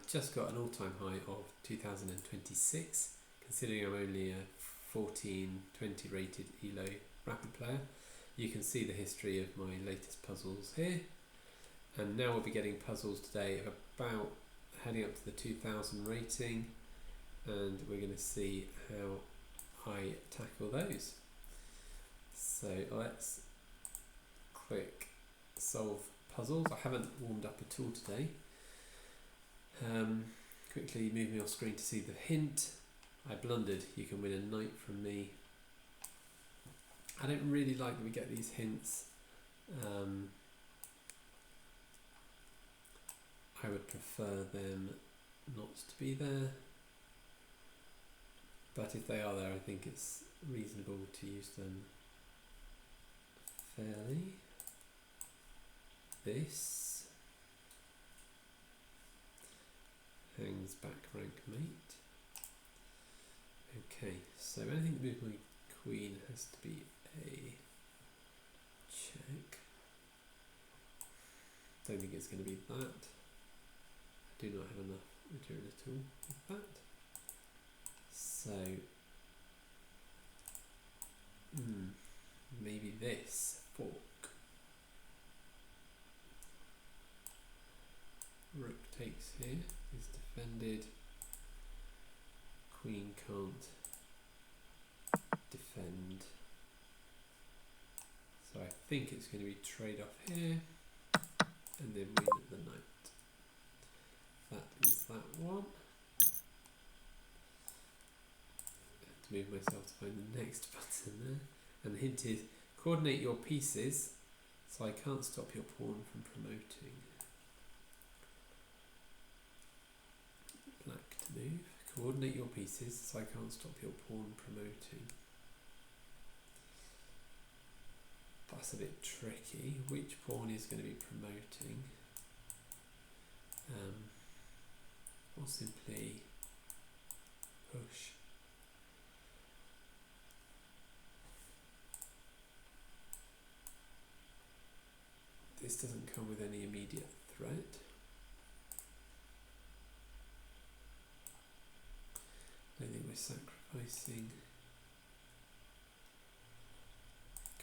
just got an all-time high of 2026, considering I'm only a 14-20 rated ELO rapid player. You can see the history of my latest puzzles here, and now we'll be getting puzzles today of about heading up to the 2000 rating, and we're going to see how I tackle those. So let's click solve puzzles. I haven't warmed up at all today. Quickly moving off screen to see the hint. I blundered. You can win a night from me. I don't really like that we get these hints. I would prefer them not to be there, but if they are there, I think it's reasonable to use them fairly. This hangs back rank mate. Okay, so anything that moves my queen has to be a check. Don't think it's going to be that. I do not have enough material at all with that. So maybe this fork. Rook takes here, is defended. Queen can't defend. So I think it's going to be trade off here, and then win at the knight. That is that one. I have to move myself to find the next button there. And the hint is coordinate your pieces so I can't stop your pawn from promoting. Black to move. Coordinate your pieces so I can't stop your pawn promoting. That's a bit tricky. Which pawn is going to be promoting? Or simply push. This doesn't come with any immediate threat. I think we're sacrificing.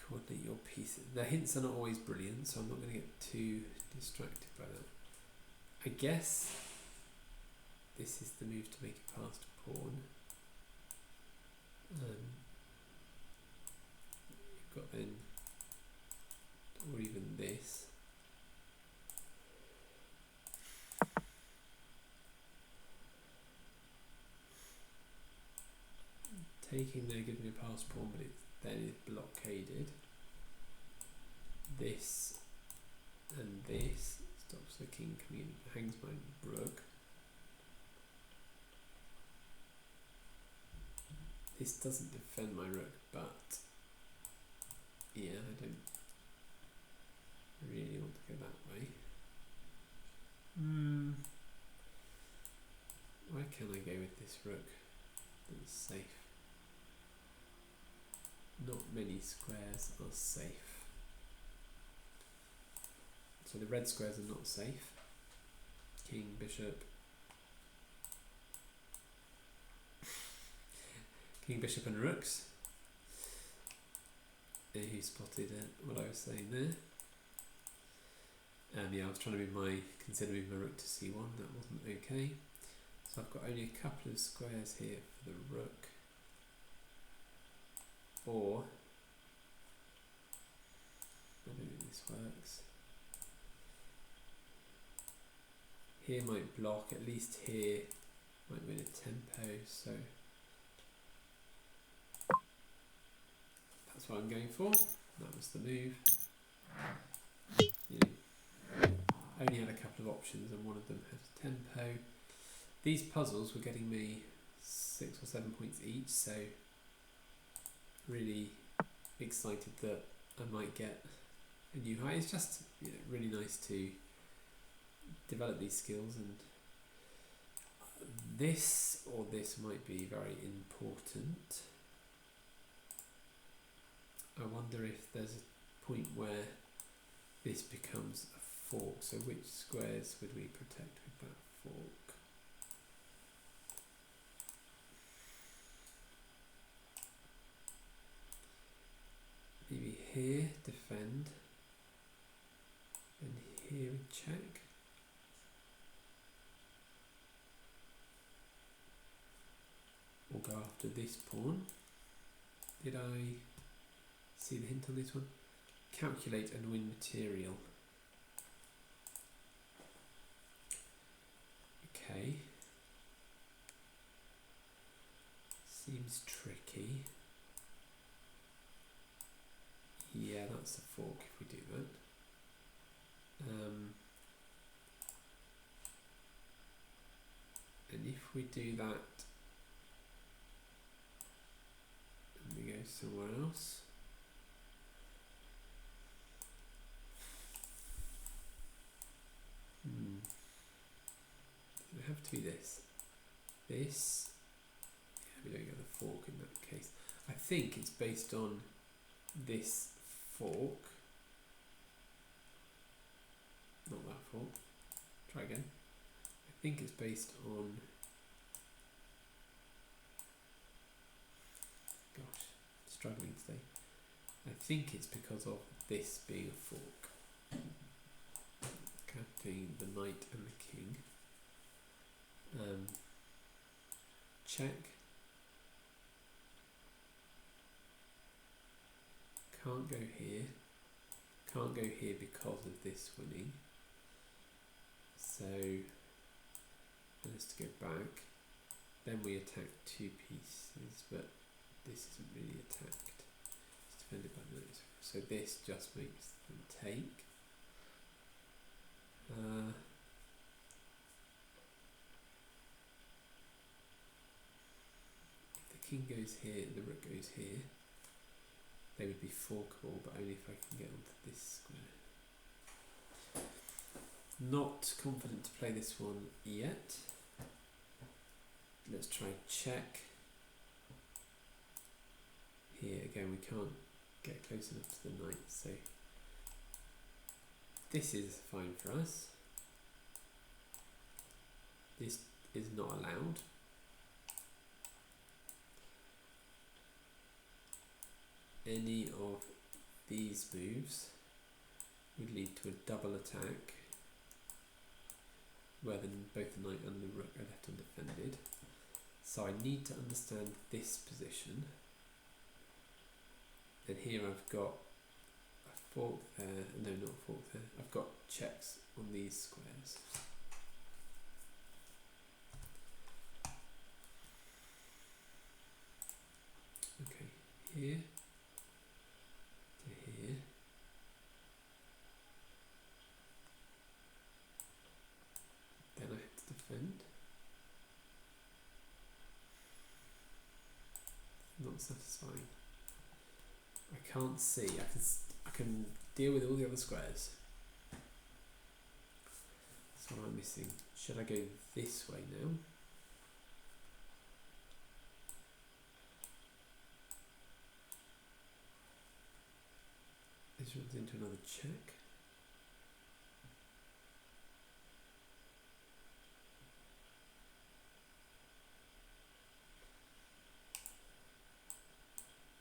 Coordinate your pieces. The hints are not always brilliant, so I'm not going to get too distracted by that. I guess this is the move to make a passed pawn. You've got then, or even this. Taking there gives me a passed pawn, but it then is blockaded. This and this stops the king coming in, hangs my rook. This doesn't defend my rook, but yeah, I don't really want to go that way. Where can I go with this rook that's safe? Not many squares are safe. So the red squares are not safe. King, bishop. King, bishop and rooks. Who spotted what I was saying there. Yeah, I was trying to consider moving my rook to c1, that wasn't okay. So I've got only a couple of squares here for the rook. Or, I don't think this works. Here might block, at least here might win a tempo, so that's what I'm going for. That was the move. Only had a couple of options and one of them had a tempo. These puzzles were getting me 6 or 7 points each, so really excited that I might get a new high. It's just really nice to develop these skills, and this or this might be very important. I wonder if there's a point where this becomes a fork. So which squares would we protect with that fork? here, defend, and here we check. We'll go after this pawn. Did I see the hint on this one? Calculate and win material. Okay. Seems tricky. Yeah, that's a fork if we do that. And if we do that, and we go somewhere else, does it have to be this? This? Yeah, we don't get the fork in that case. I think it's based on this fork. Not that fork. Try again. I think it's based on, gosh, struggling today. I think it's because of this being a fork. Capturing the knight and the king. Check. Can't go here. Can't go here because of this winning. So let's go back. Then we attack two pieces, but this isn't really attacked. It's defended by knights. So this just makes them take. If the king goes here, the rook goes here, they would be forkable, but only if I can get onto this square. Not confident to play this one yet. Let's try check. Here again, we can't get close enough to the knight, so this is fine for us. This is not allowed. Any of these moves would lead to a double attack, where then both the knight and the rook are left undefended. So I need to understand this position. And here I've got a fork there, no, not a fork there. I've got checks on these squares. Okay, here to here. Then I have to defend. Not satisfying. I can't see. I can deal with all the other squares. That's what I'm missing. Should I go this way now? This runs into another check.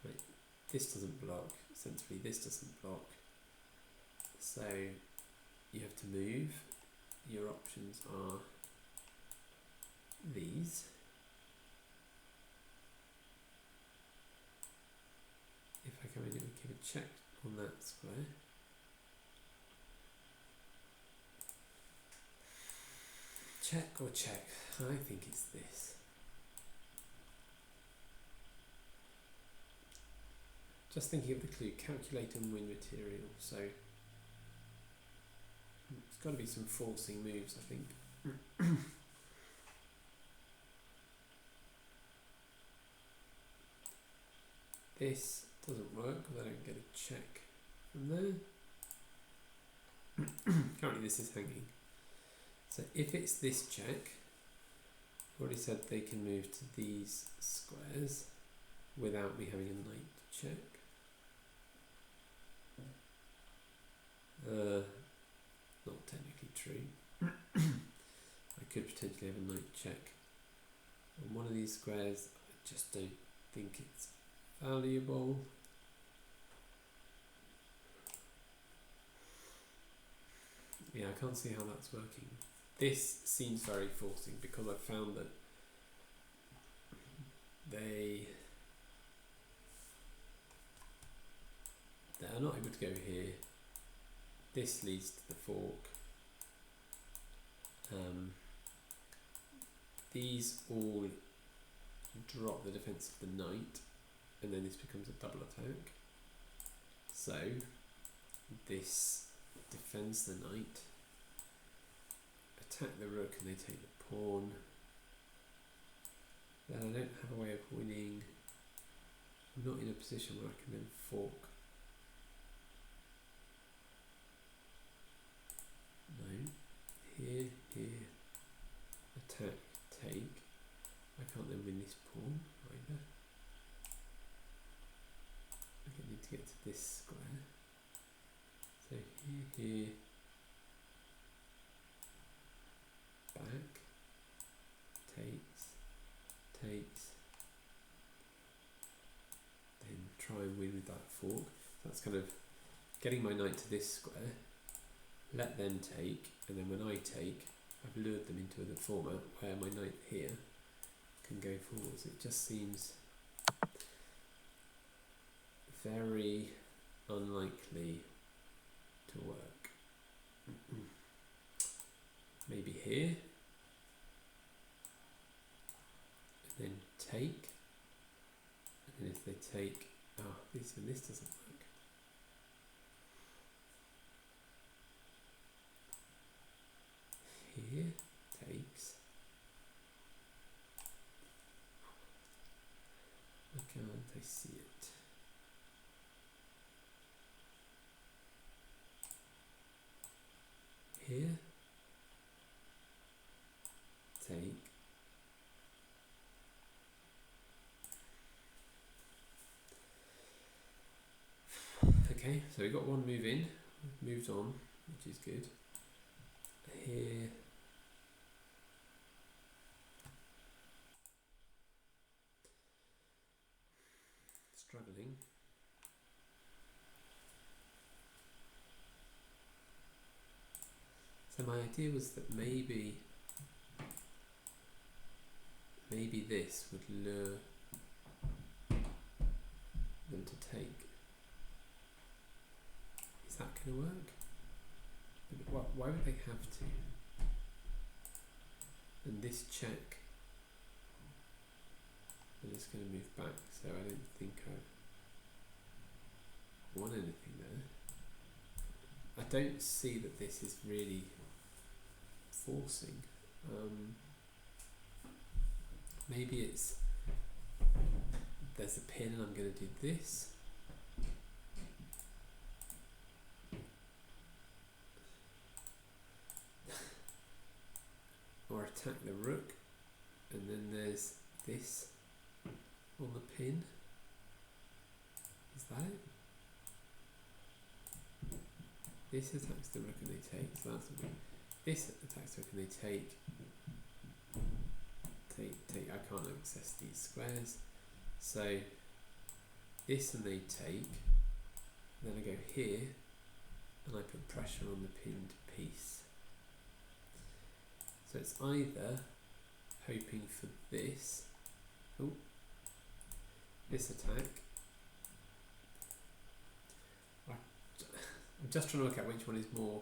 Right, this doesn't block. Sensibly, this doesn't block. So you have to move. Your options are these. If I come in, it would give a check on that square. Check or check? I think it's this. Just thinking of the clue, calculate and win material. So it's got to be some forcing moves, I think. This doesn't work because I don't get a check from there. Currently this is hanging. So if it's this check, I've already said they can move to these squares without me having a knight to check. Not technically true. I could potentially have a knight check on one of these squares. I just don't think it's valuable. Yeah, I can't see how that's working. This seems very forcing because I found that they are not able to go here. This leads to the fork. These all drop the defense of the knight, and then this becomes a double attack. So this defends the knight, attack the rook, and they take the pawn. Then I don't have a way of winning. I'm not in a position where I can then fork. No. Here, attack, take. I can't then win this pawn either. I need to get to this square. So here, back, takes, then try and win with that fork. So that's kind of getting my knight to this square, let them take, and then when I take, I've lured them into the format where my knight here can go forwards. It just seems very unlikely to work. Maybe here, and then take, and then if they take, this and this doesn't work. Here, takes. Why can't I see it? Here, take. Okay, so we got one move in, moved on, which is good. Here, struggling. So my idea was that maybe this would lure them to take. Is that going to work? Why would they have to? And this check, I'm just going to move back, so I don't think I've won anything there. I don't see that this is really forcing. Maybe it's there's a pin and I'm going to do this. Or attack the rook, and then there's this on the pin. Is that it? This attacks the rook and they take, so that's a win. This attacks the rook and they take. I can't access these squares. So this and they take. Then I go here and I put pressure on the pinned piece. So it's either hoping for this, this attack. I'm just trying to work out which one is more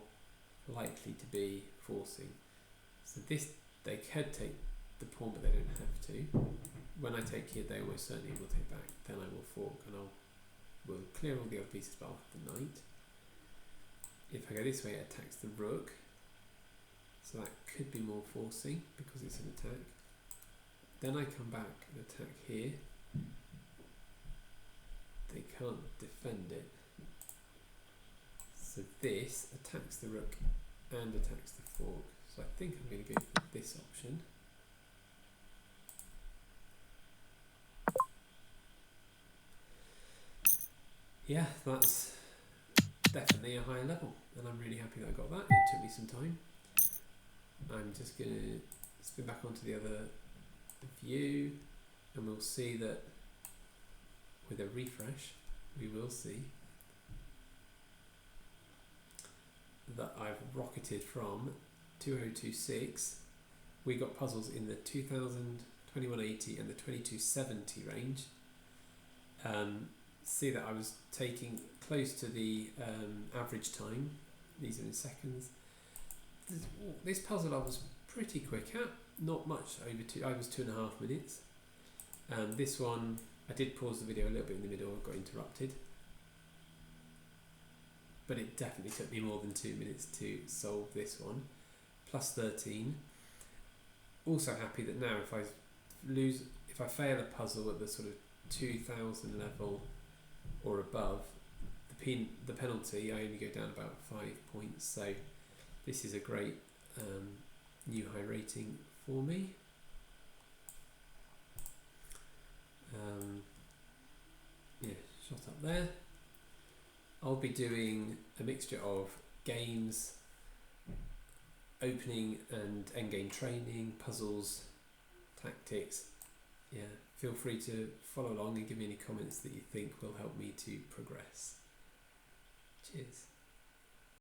likely to be forcing. So this, they could take the pawn, but they don't have to. When I take here, they almost certainly will take back. Then I will fork, and will clear all the other pieces, but I'll have the knight. If I go this way, it attacks the rook. So that could be more forcing because it's an attack. Then I come back and attack here. They can't defend it. So this attacks the rook and attacks the fork. So I think I'm going to go for this option. Yeah, that's definitely a higher level, and I'm really happy that I got that. It took me some time. I'm just going to spin back onto the other view, and we'll see that with a refresh, we will see that I've rocketed from 2026. We got puzzles in the 2000, 2180 and the 2270 range. See that I was taking close to the average time. These are in seconds. This puzzle I was pretty quick at, not much over two. I was 2.5 minutes. This one I did pause the video a little bit in the middle, I got interrupted, but it definitely took me more than 2 minutes to solve this one. Plus 13. Also happy that now if I fail a puzzle at the sort of 2000 level or above, the penalty, I only go down about 5 points. So this is a great new high rating for me. Yeah, shot up there. I'll be doing a mixture of games, opening and endgame training, puzzles, tactics. Yeah, feel free to follow along and give me any comments that you think will help me to progress. Cheers.